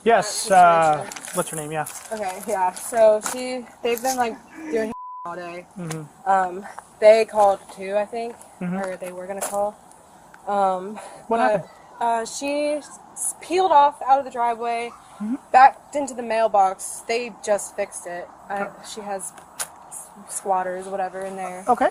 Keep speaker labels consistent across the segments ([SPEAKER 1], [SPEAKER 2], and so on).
[SPEAKER 1] Yes. What's her name? Yeah.
[SPEAKER 2] Okay, yeah. So they've been like doing all day. They called too, I think, or they were gonna call.
[SPEAKER 1] What happened?
[SPEAKER 2] She peeled off out of the driveway, backed into the mailbox. They just fixed it. She has squatters, whatever, in there.
[SPEAKER 1] Okay.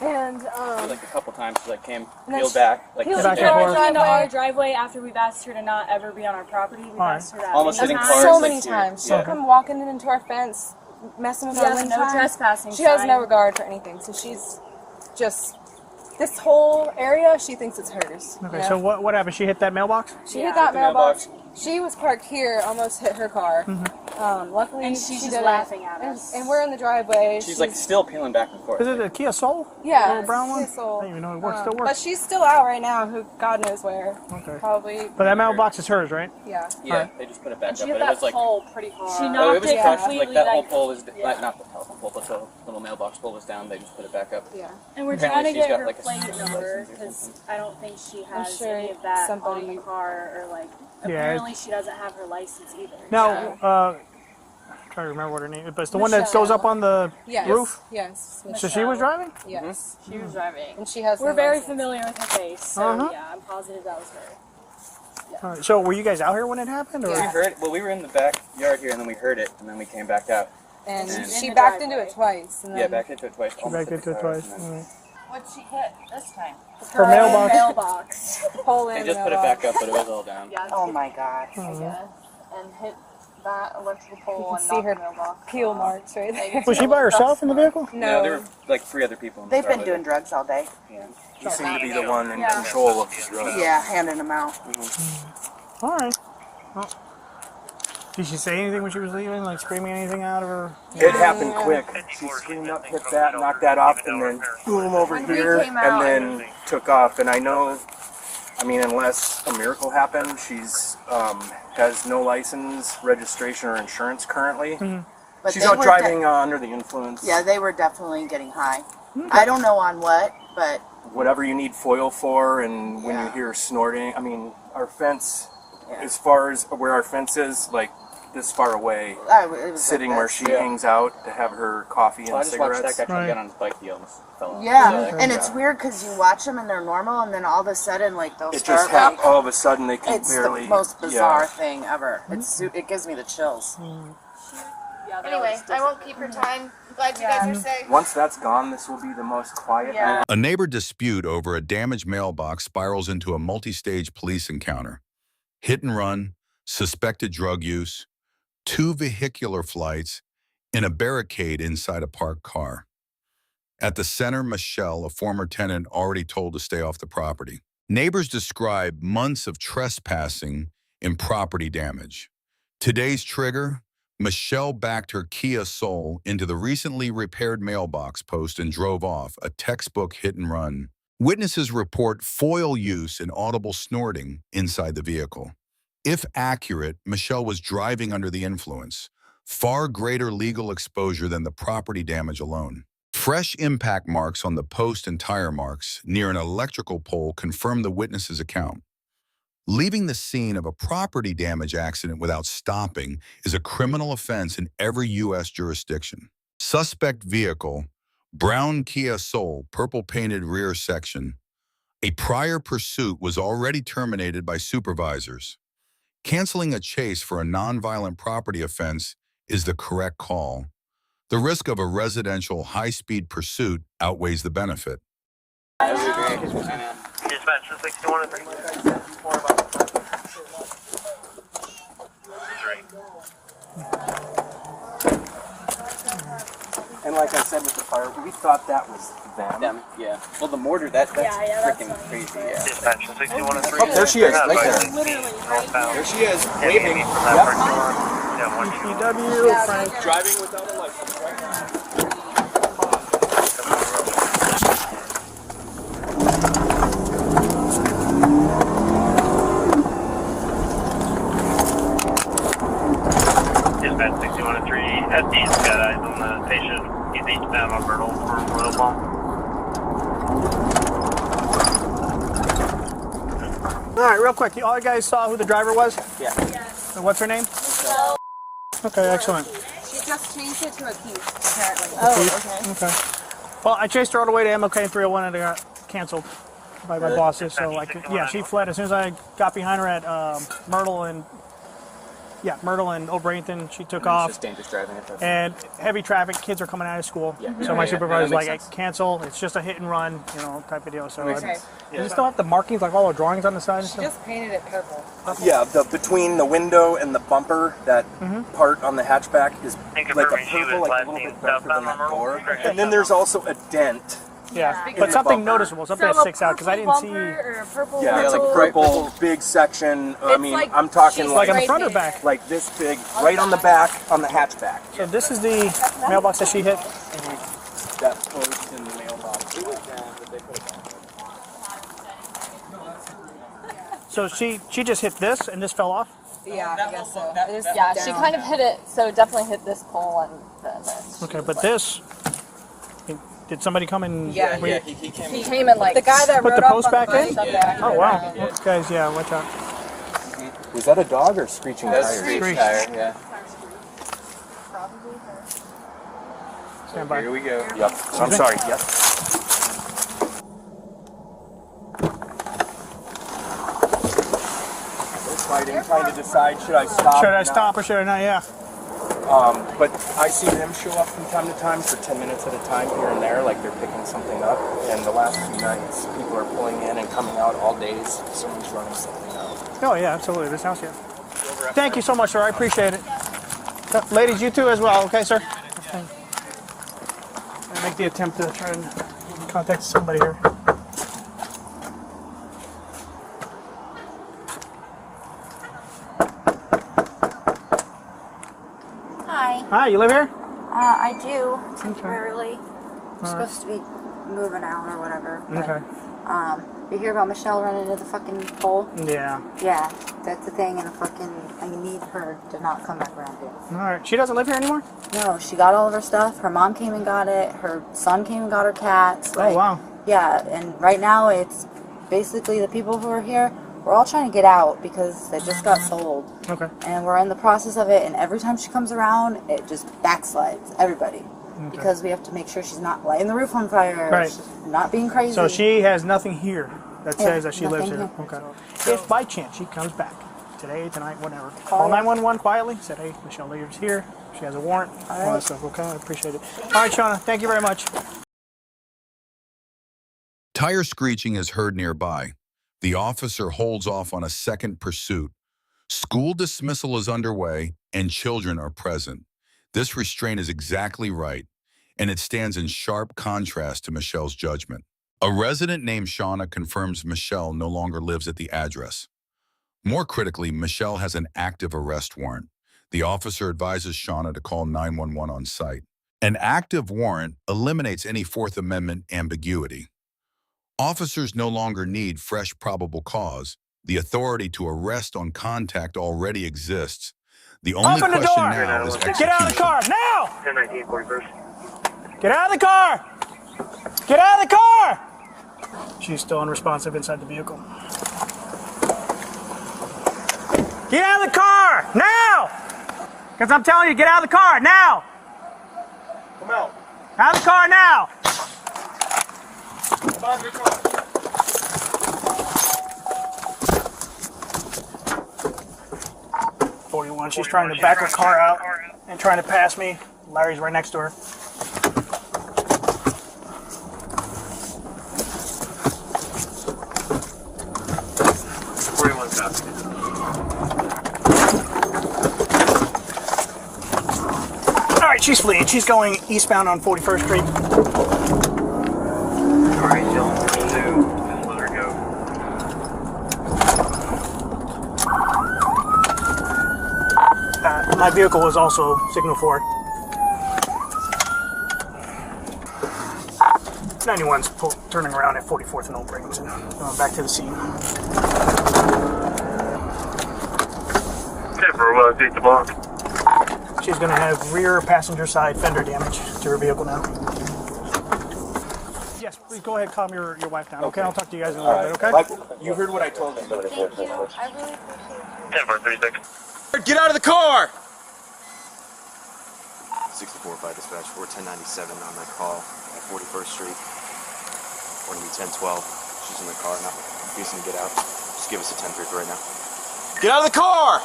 [SPEAKER 2] And
[SPEAKER 3] like a couple times she like came peeled back, like
[SPEAKER 2] peeled
[SPEAKER 1] back and forth.
[SPEAKER 4] into our driveway after we've asked her to not ever be on our property. We've asked her that
[SPEAKER 3] almost hitting cars.
[SPEAKER 2] so
[SPEAKER 3] like,
[SPEAKER 2] many times. She'll come walking into our fence, messing with our wind
[SPEAKER 4] no
[SPEAKER 2] chime.
[SPEAKER 4] trespassing.
[SPEAKER 2] She has no regard for anything. So she's just this whole area. She thinks it's hers.
[SPEAKER 1] Okay.
[SPEAKER 2] You know?
[SPEAKER 1] So what happened? She hit that mailbox?
[SPEAKER 2] She hit that mailbox. She was parked here, almost hit her car. Luckily,
[SPEAKER 4] And she's just
[SPEAKER 2] didn't.
[SPEAKER 4] laughing at us.
[SPEAKER 2] And we're in the driveway.
[SPEAKER 3] She's like still peeling back and forth.
[SPEAKER 1] Is it a Kia Soul?
[SPEAKER 2] Yeah,
[SPEAKER 1] Little brown one?
[SPEAKER 2] Kia Soul.
[SPEAKER 1] I don't even know it works. Still
[SPEAKER 2] But
[SPEAKER 1] works.
[SPEAKER 2] she's still out right now. Who God knows where.
[SPEAKER 1] Okay.
[SPEAKER 2] Probably.
[SPEAKER 1] But that mailbox is hers, right?
[SPEAKER 2] Yeah.
[SPEAKER 3] Yeah, they just put it back up.
[SPEAKER 4] She
[SPEAKER 3] But
[SPEAKER 4] hit
[SPEAKER 3] it was
[SPEAKER 4] that
[SPEAKER 3] like
[SPEAKER 4] pole pretty hard. She
[SPEAKER 3] it
[SPEAKER 4] knocked
[SPEAKER 3] was
[SPEAKER 4] it
[SPEAKER 3] crushed.
[SPEAKER 4] completely.
[SPEAKER 3] Like that whole pole was like, not the telephone pole, but the little mailbox pole was down. They just put it back up.
[SPEAKER 2] Yeah.
[SPEAKER 4] And we're
[SPEAKER 3] Apparently
[SPEAKER 4] trying to
[SPEAKER 3] she's
[SPEAKER 4] get
[SPEAKER 3] got,
[SPEAKER 4] her
[SPEAKER 3] like, a
[SPEAKER 4] plate
[SPEAKER 3] secret
[SPEAKER 4] number
[SPEAKER 3] license or
[SPEAKER 4] because
[SPEAKER 3] something.
[SPEAKER 4] I don't think she has
[SPEAKER 2] sure
[SPEAKER 4] any of that on
[SPEAKER 2] somebody-
[SPEAKER 4] the car or like.
[SPEAKER 1] Yeah,
[SPEAKER 4] Apparently, she doesn't have her license either.
[SPEAKER 1] Now, I'm trying to remember what her name is, but it's the one that goes up on the roof?
[SPEAKER 2] Yes.
[SPEAKER 1] So she was driving?
[SPEAKER 2] Yes.
[SPEAKER 4] She was driving.
[SPEAKER 2] And she has
[SPEAKER 4] We're
[SPEAKER 2] no
[SPEAKER 4] very
[SPEAKER 2] license.
[SPEAKER 4] familiar with her face, so yeah, I'm positive that was her.
[SPEAKER 1] All right. So were you guys out here when it happened? Or?
[SPEAKER 3] We heard it. Well, we were in the backyard here, and then we heard it, and then we came back out.
[SPEAKER 2] And
[SPEAKER 3] And-
[SPEAKER 2] she
[SPEAKER 4] In the
[SPEAKER 2] backed
[SPEAKER 4] driveway.
[SPEAKER 2] into it twice. And then
[SPEAKER 3] Yeah, backed into it twice.
[SPEAKER 1] She backed into it twice. All right.
[SPEAKER 5] What'd she hit this time?
[SPEAKER 1] Her mailbox.
[SPEAKER 4] Mailbox.
[SPEAKER 2] Pole in
[SPEAKER 3] They just
[SPEAKER 2] the
[SPEAKER 3] put it
[SPEAKER 2] mailbox.
[SPEAKER 3] back up, but it was all down.
[SPEAKER 4] Yeah.
[SPEAKER 5] Oh my god.
[SPEAKER 4] And hit that electrical
[SPEAKER 2] You
[SPEAKER 4] pole
[SPEAKER 2] can
[SPEAKER 4] and
[SPEAKER 2] see
[SPEAKER 4] knocked
[SPEAKER 2] her
[SPEAKER 4] the mailbox.
[SPEAKER 2] peel marks right there.
[SPEAKER 1] Was she by herself in the vehicle?
[SPEAKER 3] No, there were like 3 other people. In the
[SPEAKER 5] They've
[SPEAKER 3] car
[SPEAKER 5] been
[SPEAKER 3] with
[SPEAKER 5] doing
[SPEAKER 3] her.
[SPEAKER 5] drugs all day.
[SPEAKER 6] You seem to be the one in control of the drugs.
[SPEAKER 5] Yeah, handing them out.
[SPEAKER 1] All right. Well, did she say anything when she was leaving? Like screaming anything out of her?
[SPEAKER 6] It happened quick. She screamed up, hit that, knocked that off, and then boom over
[SPEAKER 2] When we
[SPEAKER 6] here,
[SPEAKER 2] came out,
[SPEAKER 6] and then took off. And I know, I mean, unless a miracle happened, she's has no license, registration, or insurance currently.
[SPEAKER 5] But
[SPEAKER 6] She's
[SPEAKER 5] they
[SPEAKER 6] out
[SPEAKER 5] were
[SPEAKER 6] driving under the influence.
[SPEAKER 5] Yeah, they were definitely getting high. I don't know on what, but
[SPEAKER 6] Whatever you need foil for, and when you hear snorting, I mean, our fence, as far as where our fence is, like this far away,
[SPEAKER 5] it was
[SPEAKER 6] sitting
[SPEAKER 5] like
[SPEAKER 6] where
[SPEAKER 5] this.
[SPEAKER 6] she hangs out to have her coffee and
[SPEAKER 3] Well, I just watched
[SPEAKER 6] cigarettes.
[SPEAKER 3] that guy try to
[SPEAKER 1] Right.
[SPEAKER 3] get on his bike. He almost fell off.
[SPEAKER 5] Yeah, and it's weird because you watch them and they're normal, and then all of a sudden, like they'll
[SPEAKER 6] It
[SPEAKER 5] start.
[SPEAKER 6] just happened. All of a sudden, they can
[SPEAKER 5] It's
[SPEAKER 6] barely.
[SPEAKER 5] the most bizarre
[SPEAKER 6] Yeah.
[SPEAKER 5] thing ever. It gives me the chills.
[SPEAKER 7] Anyway, I won't keep your time. I'm glad you guys are safe.
[SPEAKER 6] Once that's gone, this will be the most quiet.
[SPEAKER 7] Yeah.
[SPEAKER 8] A neighbor dispute over a damaged mailbox spirals into a multi-stage police encounter. Hit and run, suspected drug use, 2 vehicular flights, and a barricade inside a parked car. At the center, Michelle, a former tenant, already told to stay off the property. Neighbors describe months of trespassing and property damage. Today's trigger, Michelle backed her Kia Soul into the recently repaired mailbox post and drove off, a textbook hit and run. Witnesses report foil use and audible snorting inside the vehicle. If accurate, Michelle was driving under the influence, far greater legal exposure than the property damage alone. Fresh impact marks on the post and tire marks near an electrical pole confirm the witness's account. Leaving the scene of a property damage accident without stopping is a criminal offense in every U.S. jurisdiction. Suspect vehicle, brown Kia Soul, purple painted rear section. A prior pursuit was already terminated by supervisors. Canceling a chase for a nonviolent property offense is the correct call. The risk of a residential high-speed pursuit outweighs the benefit.
[SPEAKER 9] Dispatch 61 and 3.
[SPEAKER 6] And like I said with the fire, we thought that was them.
[SPEAKER 3] Yeah. Well, the mortar, that's freaking crazy. Yeah.
[SPEAKER 9] Dispatch 61 and 3.
[SPEAKER 6] Oh, there she is, right there.
[SPEAKER 4] Literally, right?
[SPEAKER 6] There she is,
[SPEAKER 9] Yeah,
[SPEAKER 6] waving.
[SPEAKER 9] from that front door. Yeah, 1
[SPEAKER 1] PW, Frank.
[SPEAKER 6] Driving without a license, right?
[SPEAKER 9] Dispatch 61 and 3. SD's got eyes on the patient. He's eastbound on Myrtle for Royal Palm.
[SPEAKER 1] All right, real quick. All you guys saw who the driver was?
[SPEAKER 3] Yeah.
[SPEAKER 1] What's her name? Okay, excellent.
[SPEAKER 5] She just changed it to a Keith, apparently.
[SPEAKER 2] Oh, okay.
[SPEAKER 1] Okay. Well, I chased her all the way to MLK 301 and it got canceled by my bosses. So, like, yeah, she fled as soon as I got behind her at Myrtle and O'Brainton. She took
[SPEAKER 3] It's
[SPEAKER 1] off.
[SPEAKER 3] just dangerous driving.
[SPEAKER 1] And heavy traffic, kids are coming out of school.
[SPEAKER 3] Yeah.
[SPEAKER 1] So my supervisor's
[SPEAKER 3] that
[SPEAKER 1] like,
[SPEAKER 3] makes sense.
[SPEAKER 1] cancel. It's just a hit and run, you know, type of deal. So
[SPEAKER 2] Okay.
[SPEAKER 1] does it still have the markings, like all the drawings on the side and
[SPEAKER 2] She
[SPEAKER 1] stuff?
[SPEAKER 2] just painted it purple.
[SPEAKER 6] Yeah, between the window and the bumper, that part on the hatchback is
[SPEAKER 9] And
[SPEAKER 6] like a
[SPEAKER 9] confirming she
[SPEAKER 6] purple,
[SPEAKER 9] was
[SPEAKER 6] like a little
[SPEAKER 9] last
[SPEAKER 6] bit
[SPEAKER 9] seen
[SPEAKER 6] darker than that
[SPEAKER 9] southbound
[SPEAKER 6] door.
[SPEAKER 9] on Myrtle.
[SPEAKER 6] And then there's also a dent.
[SPEAKER 1] Yeah,
[SPEAKER 6] in
[SPEAKER 1] but
[SPEAKER 6] the
[SPEAKER 1] something
[SPEAKER 6] bumper.
[SPEAKER 1] noticeable, something that sticks out, because I didn't see,
[SPEAKER 2] Or a purple
[SPEAKER 6] Yeah, it's like
[SPEAKER 2] purple-
[SPEAKER 6] purple, big section. I
[SPEAKER 2] It's
[SPEAKER 6] mean,
[SPEAKER 2] like
[SPEAKER 6] I'm talking
[SPEAKER 2] she's
[SPEAKER 1] like on the
[SPEAKER 6] like
[SPEAKER 1] front or
[SPEAKER 2] right
[SPEAKER 1] back.
[SPEAKER 6] like this big, right on the back, on the hatchback.
[SPEAKER 1] So this is the mailbox that she hit.
[SPEAKER 6] That post in the mailbox.
[SPEAKER 1] So she just hit this and this fell off?
[SPEAKER 2] Yeah, I guess so.
[SPEAKER 4] Yeah, she kind of hit it, so definitely hit this pole and then this.
[SPEAKER 1] Okay, but this, did somebody come and...
[SPEAKER 2] Yeah,
[SPEAKER 3] He came.
[SPEAKER 4] He came in like
[SPEAKER 2] The guy that
[SPEAKER 1] Put
[SPEAKER 2] rode
[SPEAKER 1] the
[SPEAKER 2] off
[SPEAKER 1] post
[SPEAKER 2] on the
[SPEAKER 1] back in?
[SPEAKER 2] bike.
[SPEAKER 4] Yeah.
[SPEAKER 1] Oh, wow. Okay, guys, yeah, watch out.
[SPEAKER 6] Was that a dog or screeching
[SPEAKER 3] That's
[SPEAKER 6] tires?
[SPEAKER 3] screech
[SPEAKER 1] Screech.
[SPEAKER 3] tire. Yeah.
[SPEAKER 1] Stand by.
[SPEAKER 3] Here we go.
[SPEAKER 6] Yep. I'm sorry. Yep. Fighting, trying to decide, should I stop?
[SPEAKER 1] Should
[SPEAKER 6] or
[SPEAKER 1] I
[SPEAKER 6] not?
[SPEAKER 1] stop or should I not? Yeah.
[SPEAKER 6] But I see them show up from time to time for 10 minutes at a time here and there, like they're picking something up. And the last few nights, people are pulling in and coming out all days. Someone's running something out.
[SPEAKER 1] Oh, yeah, absolutely. This house, yeah. Thank you so much, sir. I appreciate it. Ladies, you too as well. Okay, sir? Okay. I make the attempt to try and contact somebody here.
[SPEAKER 10] Hi,
[SPEAKER 1] Hi, you live here?
[SPEAKER 10] I do temporarily. I'm supposed to be moving out or whatever. But,
[SPEAKER 1] Okay.
[SPEAKER 10] you hear about Michelle running into the fucking pole?
[SPEAKER 1] Yeah.
[SPEAKER 10] Yeah, that's the thing, and I need her to not come back around here.
[SPEAKER 1] All right. She doesn't live here anymore?
[SPEAKER 10] No, she got all of her stuff. Her mom came and got it. Her son came and got her cats.
[SPEAKER 1] Oh, wow.
[SPEAKER 10] Yeah, and right now it's basically the people who are here. We're all trying to get out because they just got sold.
[SPEAKER 1] Okay.
[SPEAKER 10] And we're in the process of it, and every time she comes around, it just backslides everybody. Because we have to make sure she's not lighting the roof on fire,
[SPEAKER 1] Right.
[SPEAKER 10] she's not being crazy.
[SPEAKER 1] So she has nothing here that says that she lives
[SPEAKER 10] nothing
[SPEAKER 1] here.
[SPEAKER 10] here.
[SPEAKER 1] Okay. If by chance she comes back today, tonight, whatever, call 911 quietly. Said, hey, Michelle lives here. She has a warrant. All that stuff. Okay, I appreciate it. All right, Shauna. Thank you very much.
[SPEAKER 8] Tire screeching is heard nearby. The officer holds off on a second pursuit. School dismissal is underway and children are present. This restraint is exactly right, and it stands in sharp contrast to Michelle's judgment. A resident named Shauna confirms Michelle no longer lives at the address. More critically, Michelle has an active arrest warrant. The officer advises Shauna to call 911 on site. An active warrant eliminates any Fourth Amendment ambiguity. Officers no longer need fresh probable cause. The authority to arrest on contact already exists. The only
[SPEAKER 1] Open the
[SPEAKER 8] question
[SPEAKER 1] door!
[SPEAKER 8] now is execution.
[SPEAKER 1] Get out of the car now!
[SPEAKER 9] 1019 41st.
[SPEAKER 1] Get out of the car! Get out of the car! She's still unresponsive inside the vehicle. Get out of the car now! Because I'm telling you, get out of the car now!
[SPEAKER 6] Come out.
[SPEAKER 1] Out of the car now!
[SPEAKER 6] Come out of your car.
[SPEAKER 1] 41. She's trying to back her car out and trying to pass me. Larry's right next to her. All right, she's fleeing. She's going eastbound on 41st Street.
[SPEAKER 9] Alright, Jill. Just let her go.
[SPEAKER 1] My vehicle was also signal for it. 91's turning around at 44th and Old Brings and going back to the scene.
[SPEAKER 9] 10 for take the block.
[SPEAKER 1] She's going to have rear passenger side fender damage to her vehicle now. Yes, please go ahead and calm your wife down. Okay, I'll talk to you guys in a little bit, okay?
[SPEAKER 6] You heard what I told them.
[SPEAKER 10] Thank you. I really appreciate it.
[SPEAKER 9] 10 for 36.
[SPEAKER 11] Get out of the car!
[SPEAKER 12] 64-5 dispatch, 41097 on that call at 41st Street. We're gonna be 1012. She's in the car now. Refusing to get out. Just give us a 10-3 for right now.
[SPEAKER 11] Get out of the car!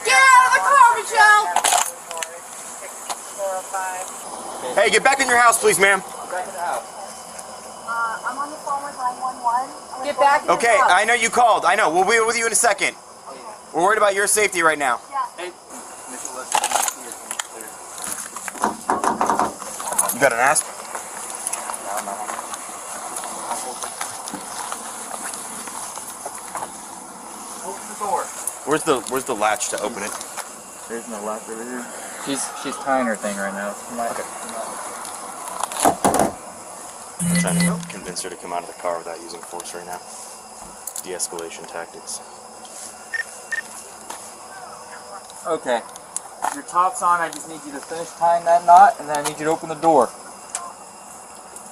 [SPEAKER 7] Get out of the car, Michelle!
[SPEAKER 11] Hey, get back in your house, please, ma'am.
[SPEAKER 10] I'm on the phone with 911.
[SPEAKER 7] Get back in
[SPEAKER 11] Okay,
[SPEAKER 7] the car.
[SPEAKER 11] I know you called. I know. We'll be with you in a second. We're worried about your safety right now.
[SPEAKER 12] Hey,
[SPEAKER 11] You got an asp?
[SPEAKER 6] Open the door.
[SPEAKER 11] Where's the latch to open it?
[SPEAKER 6] There's no latch over here. She's tying her thing right now.
[SPEAKER 12] I'm trying to convince her to come out of the car without using force right now. De-escalation tactics.
[SPEAKER 6] Okay. Your top's on. I just need you to finish tying that knot, and then I need you to open the door.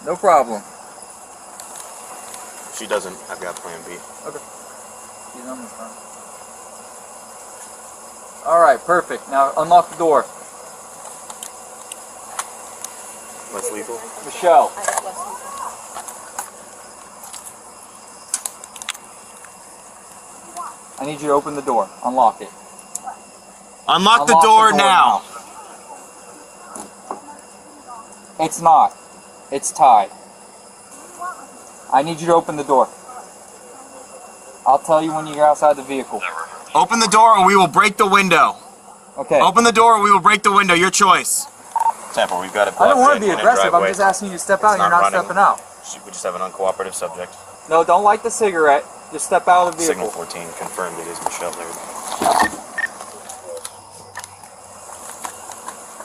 [SPEAKER 6] No problem.
[SPEAKER 12] If she doesn't, I've got plan B.
[SPEAKER 6] Okay. She's on the phone. Alright, perfect. Now unlock the door.
[SPEAKER 12] Less lethal.
[SPEAKER 6] Michelle. I need you to open the door. Unlock it.
[SPEAKER 11] Unlock the door now.
[SPEAKER 6] It's not. It's tied. I need you to open the door. I'll tell you when you're outside the vehicle.
[SPEAKER 11] Open the door or we will break the window.
[SPEAKER 6] Okay.
[SPEAKER 11] Open the door or we will break the window. Your choice.
[SPEAKER 12] Temple, we've got it.
[SPEAKER 6] I don't want to be aggressive. I'm just asking you to step out. You're not stepping out.
[SPEAKER 12] We just have an uncooperative subject.
[SPEAKER 6] No, don't light the cigarette. Just step out of the
[SPEAKER 12] Signal
[SPEAKER 6] vehicle.
[SPEAKER 12] 14 confirmed it is Michelle Laird.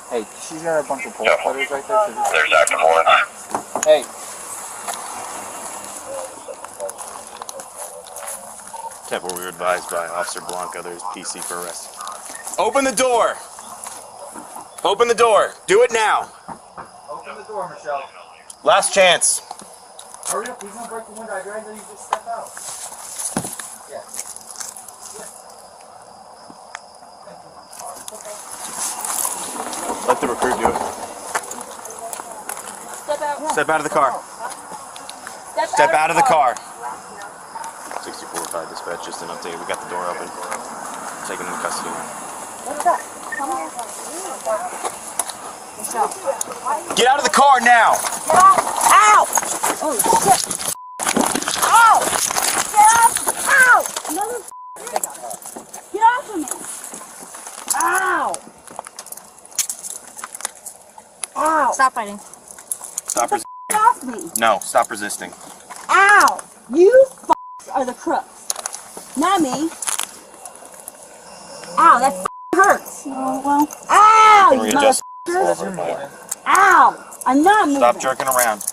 [SPEAKER 6] Hey, she's got a bunch of bolt cutters right there.
[SPEAKER 9] There's active warrant.
[SPEAKER 6] Hey.
[SPEAKER 12] Temple, we were advised by Officer Blanca there's PC for arrest.
[SPEAKER 11] Open the door. Open the door. Do it now.
[SPEAKER 6] Open the door, Michelle.
[SPEAKER 11] Last chance.
[SPEAKER 6] Hurry up. He's going to break the window. I'd rather you just step out. Yeah.
[SPEAKER 11] Let the recruit do it.
[SPEAKER 4] Step out.
[SPEAKER 11] Step out of the car.
[SPEAKER 4] Step
[SPEAKER 11] out of the car.
[SPEAKER 12] 64-5 dispatch, just an update. We got the door open. Taking him into custody now.
[SPEAKER 11] Get out of the car now.
[SPEAKER 10] Ow! Oh, shit. Ow! Get off! Ow! Another Get off of me! Ow! Ow!
[SPEAKER 7] Stop fighting.
[SPEAKER 11] Stop resisting.
[SPEAKER 10] Get off me!
[SPEAKER 11] No, stop resisting.
[SPEAKER 10] Ow! You are the crooks, not me. Ow, that hurts. Oh, well. Ow! You
[SPEAKER 11] Readjust.
[SPEAKER 10] motherfucker! Ow! I'm not moving.
[SPEAKER 11] Stop jerking around.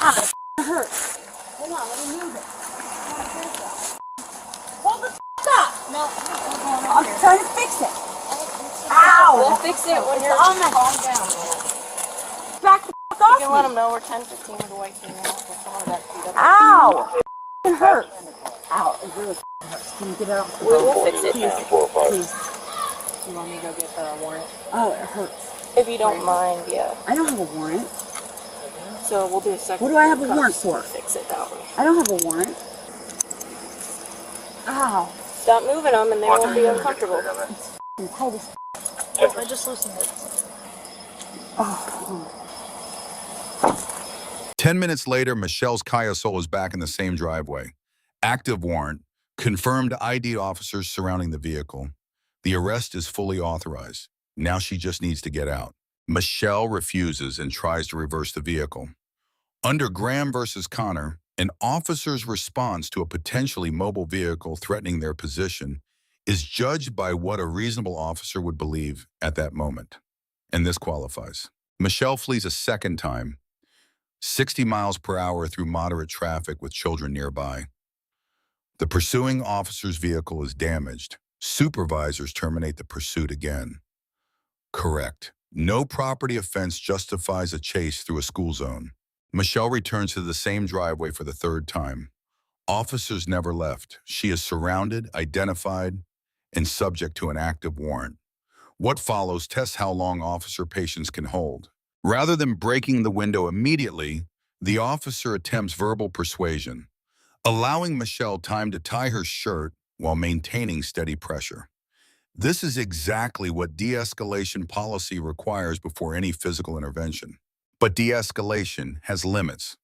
[SPEAKER 10] Ow, that hurts. Hold on, let me move it. Hold the up! No, I'm trying to fix it. Ow!
[SPEAKER 4] We'll fix it when you're
[SPEAKER 10] on my
[SPEAKER 7] Calm down.
[SPEAKER 10] back the off
[SPEAKER 7] You can
[SPEAKER 10] me.
[SPEAKER 7] let them know we're 10-15 away from your house. We'll tell her that you got
[SPEAKER 10] Ow! It hurts. Ow, it really hurts. Can you get it out?
[SPEAKER 7] We'll fix it.
[SPEAKER 10] Please.
[SPEAKER 7] You want me to go get the warrant?
[SPEAKER 10] Oh, it hurts.
[SPEAKER 7] If you don't mind, yeah.
[SPEAKER 10] I don't have a warrant.
[SPEAKER 7] So we'll do a second.
[SPEAKER 10] What do I have a warrant for?
[SPEAKER 7] Fix it that way.
[SPEAKER 10] I don't have a warrant. Ow.
[SPEAKER 7] Stop moving them and they won't be uncomfortable.
[SPEAKER 10] It's tight as
[SPEAKER 7] I just loosened it.
[SPEAKER 10] Oh.
[SPEAKER 8] 10 minutes later, Michelle's Cayasol is back in the same driveway. Active warrant, confirmed ID officers surrounding the vehicle. The arrest is fully authorized. Now she just needs to get out. Michelle refuses and tries to reverse the vehicle. Under Graham versus Connor, an officer's response to a potentially mobile vehicle threatening their position is judged by what a reasonable officer would believe at that moment. And this qualifies. Michelle flees a second time, 60 miles per hour through moderate traffic with children nearby. The pursuing officer's vehicle is damaged. Supervisors terminate the pursuit again. Correct. No property offense justifies a chase through a school zone. Michelle returns to the same driveway for the third time. Officers never left. She is surrounded, identified, and subject to an active warrant. What follows tests how long officer patience can hold. Rather than breaking the window immediately, the officer attempts verbal persuasion, allowing Michelle time to tie her shirt while maintaining steady pressure. This is exactly what de-escalation policy requires before any physical intervention. But de-escalation has limits.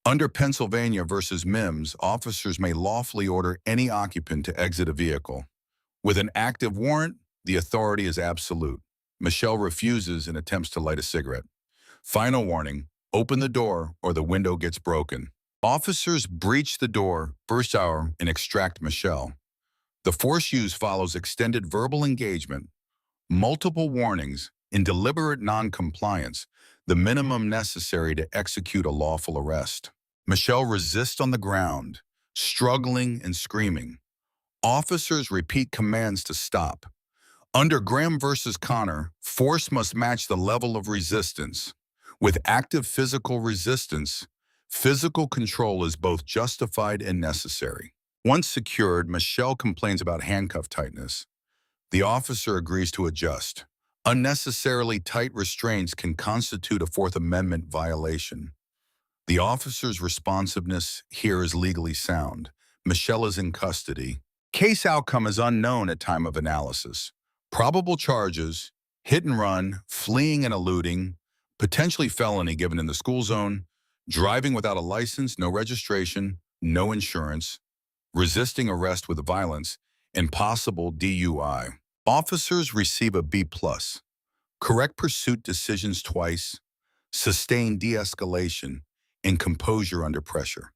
[SPEAKER 8] Under Pennsylvania versus Mimms, officers may lawfully order any occupant to exit a vehicle. With an active warrant, the authority is absolute. Michelle refuses and attempts to light a cigarette. Final warning, open the door or the window gets broken. Officers breach the door, burst out, and extract Michelle. The force used follows extended verbal engagement, multiple warnings, and deliberate non-compliance, the minimum necessary to execute a lawful arrest. Michelle resists on the ground, struggling and screaming. Officers repeat commands to stop. Under Graham versus Connor, force must match the level of resistance. With active physical resistance, physical control is both justified and necessary. Once secured, Michelle complains about handcuff tightness. The officer agrees to adjust. Unnecessarily tight restraints can constitute a Fourth Amendment violation. The officer's responsiveness here is legally sound. Michelle is in custody. Case outcome is unknown at time of analysis. Probable charges, hit and run, fleeing and eluding, potentially felony given in the school zone, driving without a license, no registration, no insurance, resisting arrest with violence, and possible DUI. Officers receive a B+. Correct pursuit decisions twice, sustained de-escalation, and composure under pressure.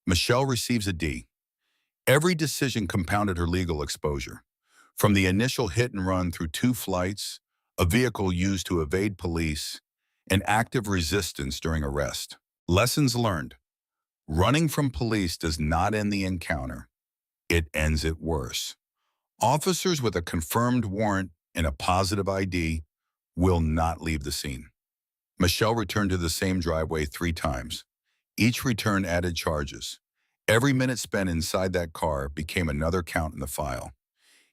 [SPEAKER 8] Michelle receives a D. Every decision compounded her legal exposure. From the initial hit and run through 2 flights, a vehicle used to evade police, and active resistance during arrest. Lessons learned. Running from police does not end the encounter. It ends it worse. Officers with a confirmed warrant and a positive ID will not leave the scene. Michelle returned to the same driveway 3 times. Each return added charges. Every minute spent inside that car became another count in the file.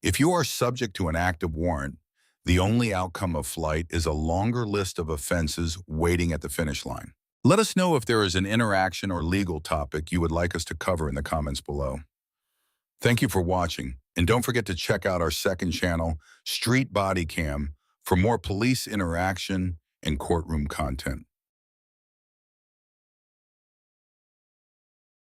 [SPEAKER 8] If you are subject to an active warrant, the only outcome of flight is a longer list of offenses waiting at the finish line. Let us know if there is an interaction or legal topic you would like us to cover in the comments below. Thank you for watching, and don't forget to check out our second channel, Street Bodycam, for more police interaction and courtroom content.